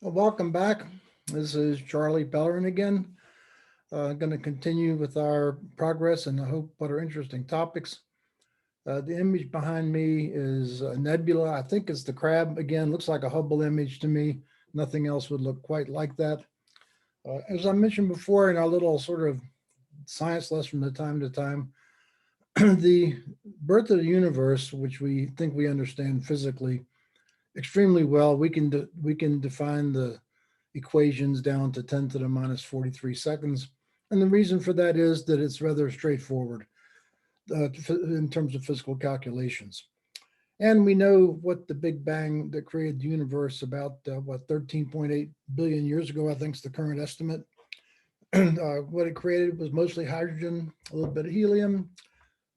Well, welcome back. This is Charlie Bellerin again. Going to continue with our progress and I hope what are interesting topics. The image behind me is a nebula. I think it's the crab again. Looks like a Hubble image to me. Nothing else would look quite like that. As I mentioned before in our little sort of science lesson from time to time, the birth of the universe, which we think we understand physically extremely well, we can define the equations down to 10 to the minus 43 seconds. And the reason for that is that it's rather straightforward in terms of physical calculations. And we know what the Big Bang that created the universe about, 13.8 billion years ago, I think is the current estimate. What it created was mostly hydrogen, a little bit of helium,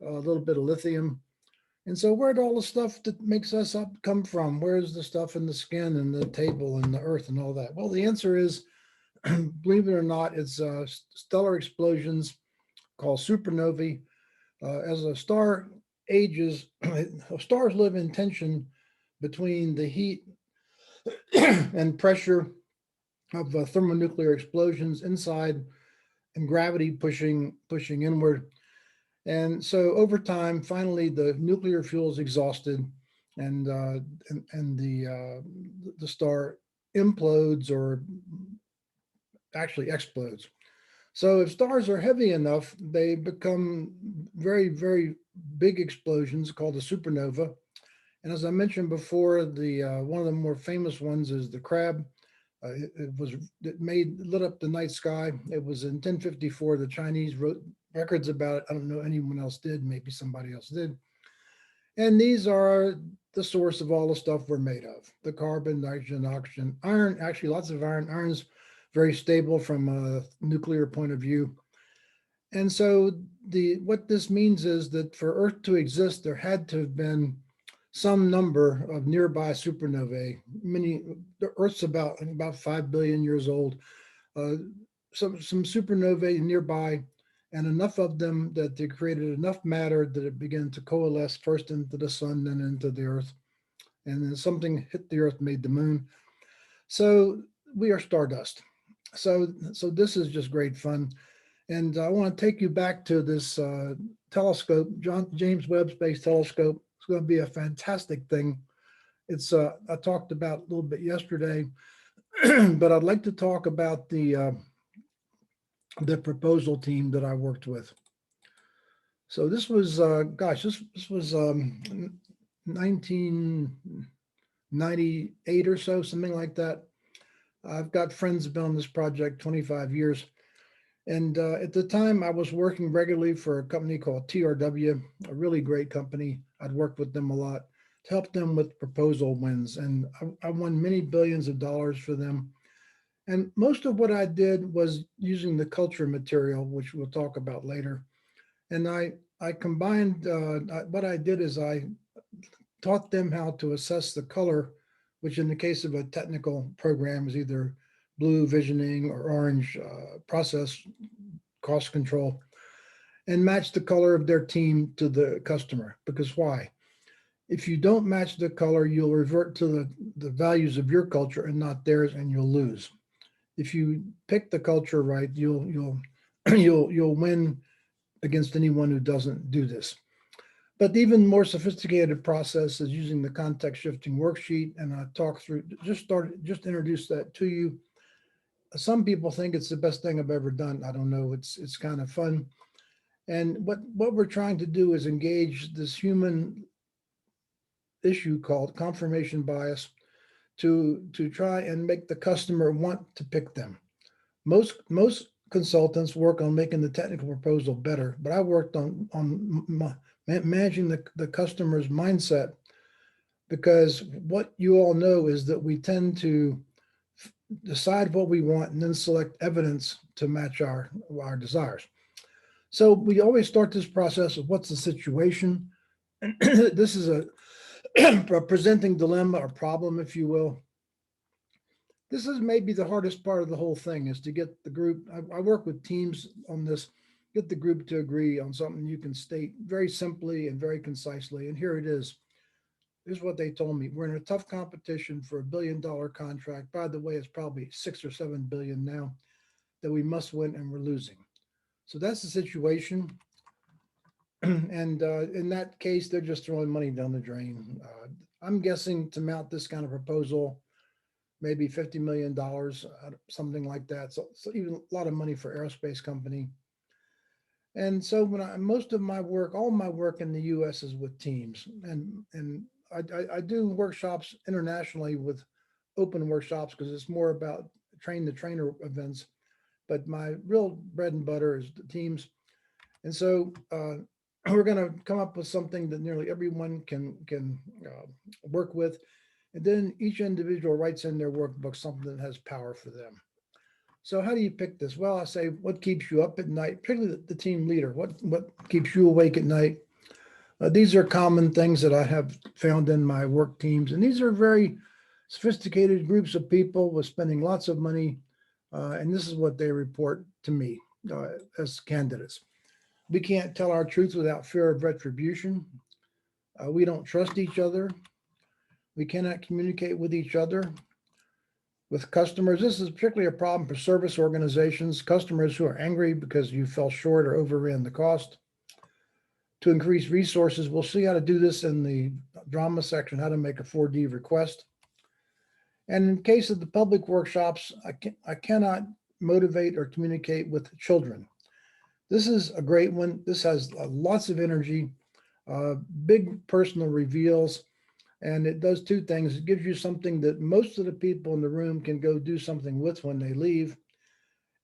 a little bit of lithium. And so, where'd all the stuff that makes us up come from? Where's the stuff in the skin and the table and the earth and all that? Well, the answer is, believe it or not, it's stellar explosions called supernovae. As a star ages, stars live in tension between the heat and pressure of thermonuclear explosions inside and gravity pushing inward. And so over time, finally, the nuclear fuel is exhausted, and the star implodes or actually explodes. So if stars are heavy enough, they become very, very big explosions called a supernova. And as I mentioned before, the one of the more famous ones is the Crab. It made lit up the night sky. It was in 1054. The Chinese wrote records about it. I don't know anyone else did. Maybe somebody else did. And these are the source of all the stuff we're made of: the carbon, nitrogen, oxygen, iron. Actually, lots of iron. Iron's very stable from a nuclear point of view. And so the what this means is that for Earth to exist, there had to have been some number of nearby supernovae. Many the Earth's about 5 billion years old. Uh, some supernovae nearby, and enough of them that they created enough matter that it began to coalesce first into the sun, then into the Earth, and then something hit the Earth, made the moon. So we are stardust. So this is just great fun. And I want to take you back to this telescope, James Webb Space Telescope. It's going to be a fantastic thing. It's I talked about a little bit yesterday, but I'd like to talk about the proposal team that I worked with. So this was, this was 1998 or so, something like that. I've got friends who've been on this project 25 years. And at the time, I was working regularly for a company called TRW, a really great company. I'd worked with them a lot to help them with proposal wins. And I won many billions of dollars for them. And most of what I did was using the culture material, which we'll talk about later. And I combined, what I did is I taught them how to assess the color, which in the case of a technical program is either blue visioning or orange process cost control, and match the color of their team to the customer. Because why? If you don't match the color, you'll revert to the values of your culture and not theirs, and you'll lose. If you pick the culture right, you'll you'll win against anyone who doesn't do this. But the even more sophisticated process is using the context shifting worksheet, and I talk through just introduce that to you. Some people think it's the best thing I've ever done. I don't know. It's kind of fun. And what we're trying to do is engage this human issue called confirmation bias to try and make the customer want to pick them. Most consultants work on making the technical proposal better, but I worked on managing the customer's mindset, because what you all know is that we tend to decide what we want and then select evidence to match our desires. So we always start this process of what's the situation. This is a presenting dilemma or problem, if you will. This is maybe the hardest part of the whole thing, is to get the group. I work with teams on this, get the group to agree on something you can state very simply and very concisely. And here it is. Here's what they told me. We're in a tough competition for $1 billion contract. By the way, it's probably 6 or 7 billion now that we must win and we're losing. So that's the situation. And in that case, they're just throwing money down the drain. I'm guessing to mount this kind of proposal, maybe $50 million, something like that. So even a lot of money for aerospace company. And so most of my work, all my work in the U.S. is with teams, and I do workshops internationally with open workshops because it's more about train the trainer events. But my real bread and butter is the teams, and so we're going to come up with something that nearly everyone can work with, and then each individual writes in their workbook something that has power for them. So how do you pick this? Well, I say, what keeps you up at night, particularly the team leader? What keeps you awake at night? These are common things that I have found in my work teams, and these are very sophisticated groups of people with spending lots of money, and this is what they report to me as candidates. We can't tell our truth without fear of retribution. We don't trust each other. We cannot communicate with each other. With customers, this is particularly a problem for service organizations, customers who are angry because you fell short or overran the cost. To increase resources, we'll see how to do this in the drama section, how to make a 4D request. And in case of the public workshops, I cannot motivate or communicate with children. This is a great one. This has lots of energy, big personal reveals, and it does two things. It gives you something that most of the people in the room can go do something with when they leave,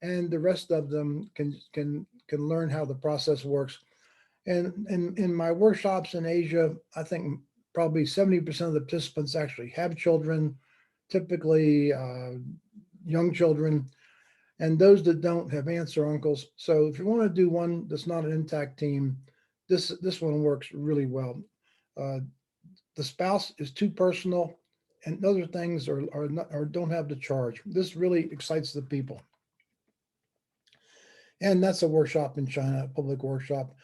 and the rest of them can learn how the process works. And in my workshops in Asia, I think probably 70% of the participants actually have children, typically young children, and those that don't have aunts or uncles. So if you want to do one that's not an intact team, this one works really well. Uh, the spouse is too personal, and other things are not, or don't have the charge. This really excites the people, and that's a workshop in China, a public workshop,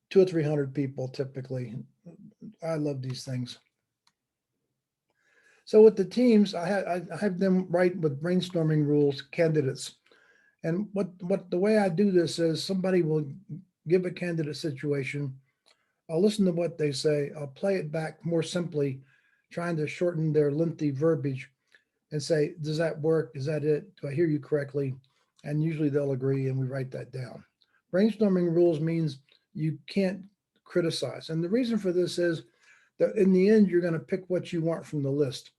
200 or 300 people typically. I love these things. So with the teams, I have them write with brainstorming rules candidates. And what the way I do this is somebody will give a candidate situation. I'll listen to what they say. I'll play it back more simply, trying to shorten their lengthy verbiage and say, does that work? Is that it? Do I hear you correctly? And usually they'll agree and we write that down. Brainstorming rules means you can't criticize. And the reason for this is that in the end, you're going to pick what you want from the list.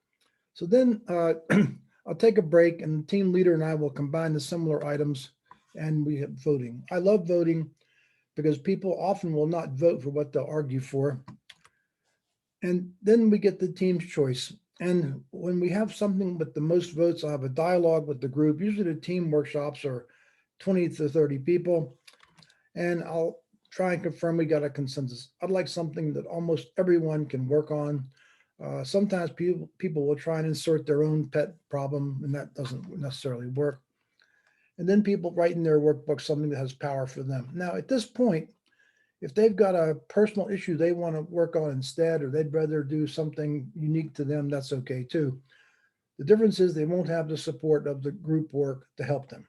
So then I'll take a break and the team leader and I will combine the similar items and we have voting. I love voting because people often will not vote for what they'll argue for. And then we get the team's choice. And when we have something with the most votes, I'll have a dialogue with the group. Usually the team workshops are 20 to 30 people. And I'll try and confirm we got a consensus. I'd like something that almost everyone can work on. Sometimes people will try and insert their own pet problem, and that doesn't necessarily work. And then people write in their workbook something that has power for them. Now, at this point, if they've got a personal issue they want to work on instead, or they'd rather do something unique to them, that's okay too. The difference is they won't have the support of the group work to help them.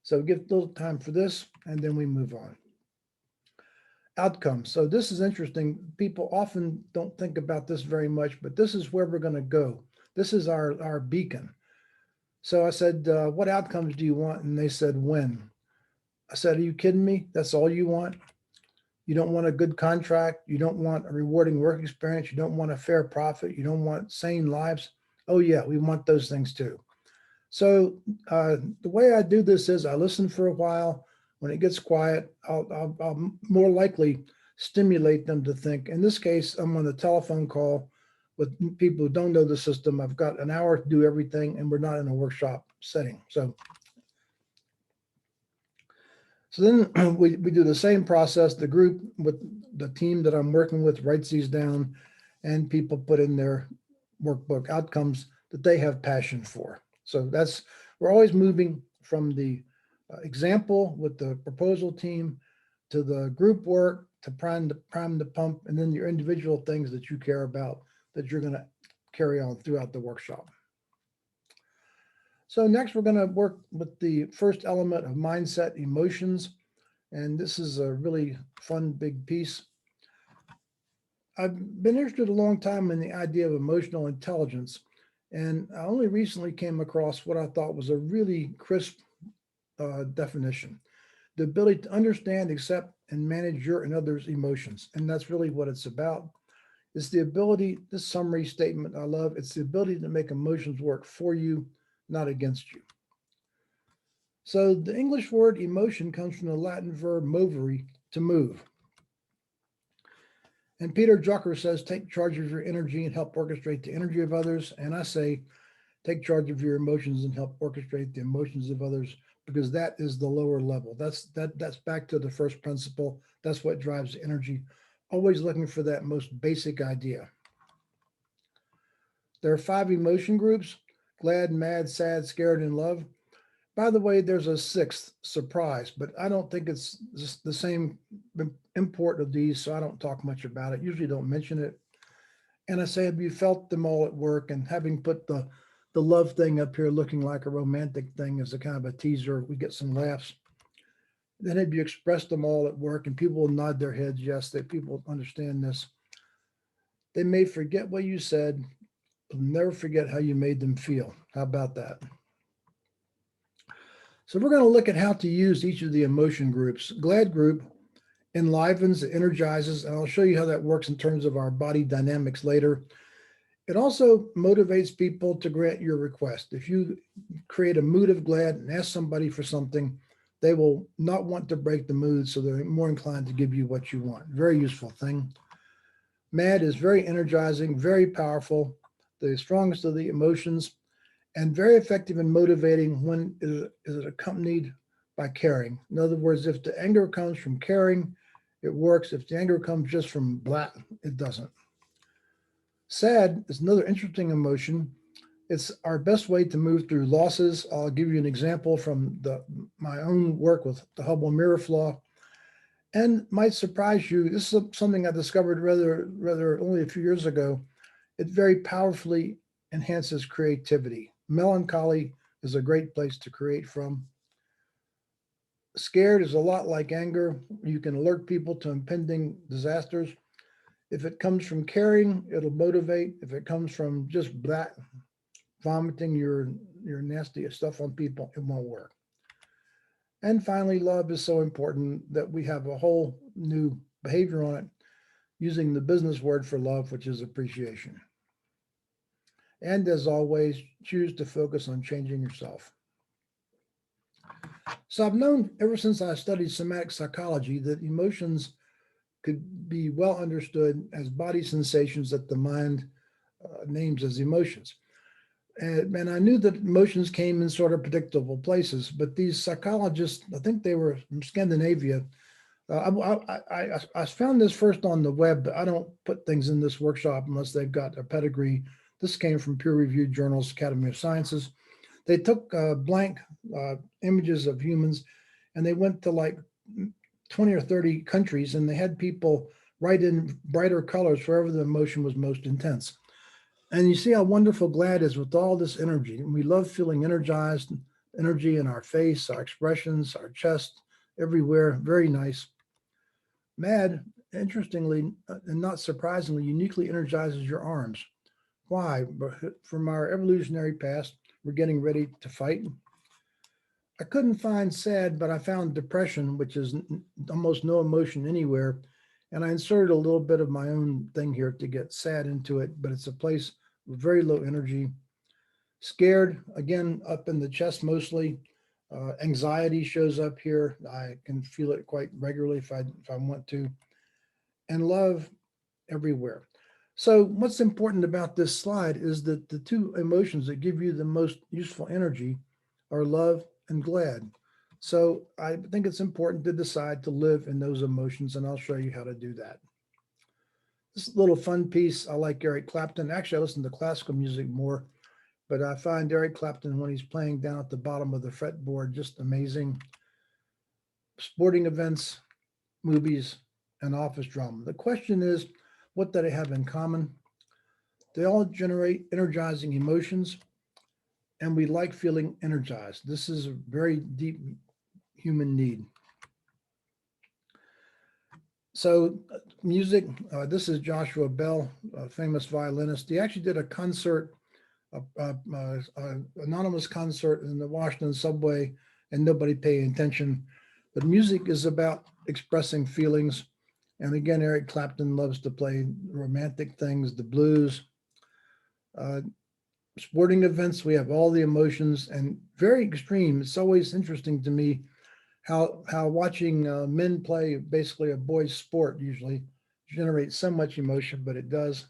So give a little time for this, and then we move on. Outcomes. So this is interesting. People often don't think about this very much, but this is where we're going to go. This is our beacon. So I said, what outcomes do you want? And they said, when. I said, are you kidding me? That's all you want? You don't want a good contract. You don't want a rewarding work experience. You don't want a fair profit. You don't want sane lives. Oh yeah, we want those things too. So the way I do this is I listen for a while. When it gets quiet, I'll more likely stimulate them to think. In this case, I'm on a telephone call with people who don't know the system. I've got an hour to do everything, and we're not in a workshop setting. So then we do the same process. The group with the team that I'm working with writes these down, and people put in their workbook outcomes that they have passion for. So we're always moving from the example with the proposal team to the group work to prime the pump, and then your individual things that you care about that you're going to carry on throughout the workshop. So next, we're going to work with the first element of mindset, emotions. And this is a really fun, big piece. I've been interested a long time in the idea of emotional intelligence. And I only recently came across what I thought was a really crisp definition: the ability to understand, accept, and manage your and others' emotions. And that's really what it's about. It's the ability, this summary statement I love, it's the ability to make emotions work for you, not against you. So the English word emotion comes from the Latin verb movere, to move. And Peter Drucker says, take charge of your energy and help orchestrate the energy of others. And I say, take charge of your emotions and help orchestrate the emotions of others, because that is the lower level. That's back to the first principle. That's what drives the energy. Always looking for that most basic idea. There are 5 emotion groups: glad, mad, sad, scared, and love. By the way, there's a 6th, surprise, but I don't think it's the same import of these, so I don't talk much about it. Usually don't mention it. And I say, have you felt them all at work? And having put the love thing up here looking like a romantic thing as a kind of a teaser, we get some laughs. Then have you expressed them all at work? And people will nod their heads, yes, that people understand this. They may forget what you said, but never forget how you made them feel. How about that? So we're going to look at how to use each of the emotion groups. Glad group enlivens, energizes, and I'll show you how that works in terms of our body dynamics later. It also motivates people to grant your request. If you create a mood of glad and ask somebody for something, they will not want to break the mood, so they're more inclined to give you what you want. Very useful thing. Mad is very energizing, very powerful, the strongest of the emotions, and very effective in motivating when it is accompanied by caring. In other words, if the anger comes from caring, it works. If the anger comes just from blah, it doesn't. Sad is another interesting emotion. It's our best way to move through losses. I'll give you an example from my own work with the Hubble mirror flaw, and might surprise you. This is something I discovered rather only a few years ago. It very powerfully enhances creativity. Melancholy is a great place to create from. Scared is a lot like anger. You can alert people to impending disasters. If it comes from caring, it'll motivate. If it comes from just vomiting your nasty stuff on people, it won't work. And finally, love is so important that we have a whole new behavior on it, using the business word for love, which is appreciation. And as always, choose to focus on changing yourself. So I've known ever since I studied somatic psychology that emotions could be well understood as body sensations that the mind names as emotions. And I knew that emotions came in sort of predictable places, but these psychologists, I think they were from Scandinavia. I found this first on the web, but I don't put things in this workshop unless they've got a pedigree. This came from peer-reviewed journals, Academy of Sciences. They took blank images of humans, and they went to like 20 or 30 countries, and they had people write in brighter colors wherever the emotion was most intense. And you see how wonderful glad is with all this energy. And we love feeling energized, energy in our face, our expressions, our chest, everywhere. Very nice. Mad, interestingly, and not surprisingly, uniquely energizes your arms. Why? From our evolutionary past, we're getting ready to fight. I couldn't find sad, but I found depression, which is almost no emotion anywhere. And I inserted a little bit of my own thing here to get sad into it, but it's a place with very low energy. Scared, again, up in the chest mostly. Anxiety shows up here. I can feel it quite regularly if I want to. And love everywhere. So what's important about this slide is that the 2 emotions that give you the most useful energy are love and glad. So I think it's important to decide to live in those emotions, and I'll show you how to do that. This little fun piece, I like Eric Clapton. Actually, I listen to classical music more, but I find Eric Clapton, when he's playing down at the bottom of the fretboard, just amazing. Sporting events, movies, and office drama. The question is, what do they have in common? They all generate energizing emotions, and we like feeling energized. This is a very deep human need. So, music, this is Joshua Bell, a famous violinist. He actually did a concert, anonymous concert in the Washington subway, and nobody paying attention. But music is about expressing feelings. And again, Eric Clapton loves to play romantic things, the blues. Uh, Sporting events, we have all the emotions and very extreme. It's always interesting to me how watching men play basically a boy's sport usually generates so much emotion, but it does.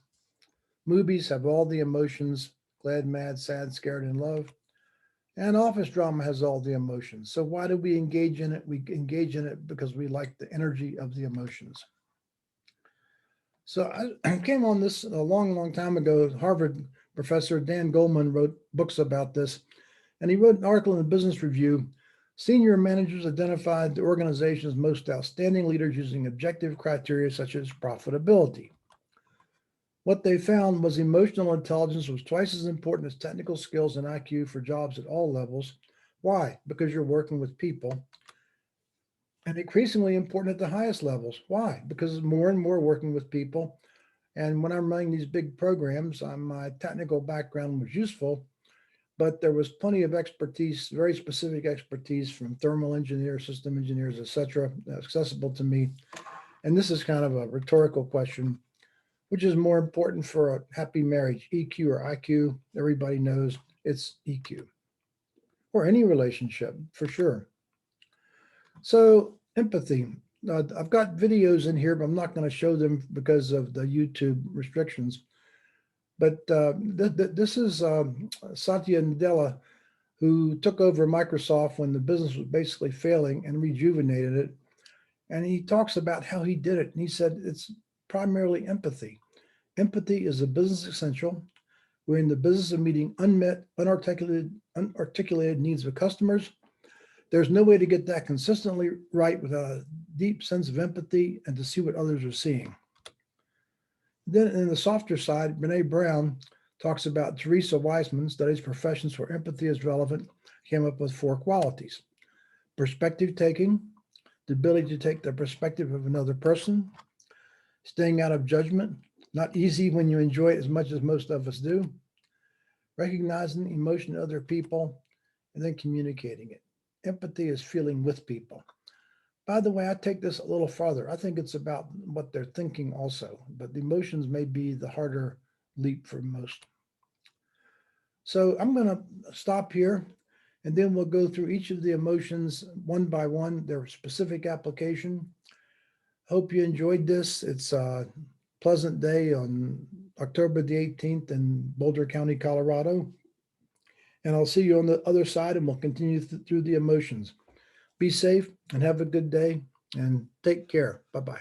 Movies have all the emotions: glad, mad, sad, scared, and love. And office drama has all the emotions. So why do we engage in it? We engage in it because we like the energy of the emotions. So I came on this a long, long time ago. Harvard professor Dan Goleman wrote books about this, and he wrote an article in the Business Review. Senior managers identified the organization's most outstanding leaders using objective criteria such as profitability. What they found was emotional intelligence was twice as important as technical skills and IQ for jobs at all levels. Why? Because you're working with people. And increasingly important at the highest levels. Why? Because more and more working with people. And when I'm running these big programs, my technical background was useful, but there was plenty of expertise, very specific expertise from thermal engineers, system engineers, etc., accessible to me. And this is kind of a rhetorical question. Which is more important for a happy marriage, EQ or IQ? Everybody knows it's EQ, or any relationship for sure. So, empathy. I've got videos in here, but I'm not going to show them because of the YouTube restrictions. But this is Satya Nadella, who took over Microsoft when the business was basically failing and rejuvenated it. And he talks about how he did it. And he said it's primarily empathy. Empathy is a business essential. We're in the business of meeting unmet, unarticulated needs of customers. There's no way to get that consistently right without a deep sense of empathy and to see what others are seeing. Then in the softer side, Brene Brown talks about Teresa Wiseman, studies professions where empathy is relevant, came up with 4 qualities: perspective taking, the ability to take the perspective of another person, staying out of judgment, not easy when you enjoy it as much as most of us do, recognizing emotion in other people, and then communicating it. Empathy is feeling with people. By the way, I take this a little farther. I think it's about what they're thinking also, but the emotions may be the harder leap for most. So I'm going to stop here, and then we'll go through each of the emotions one by one, their specific application. Hope you enjoyed this. It's a pleasant day on October the 18th in Boulder County, Colorado. And I'll see you on the other side, and we'll continue through the emotions. Be safe and have a good day, and take care. Bye-bye.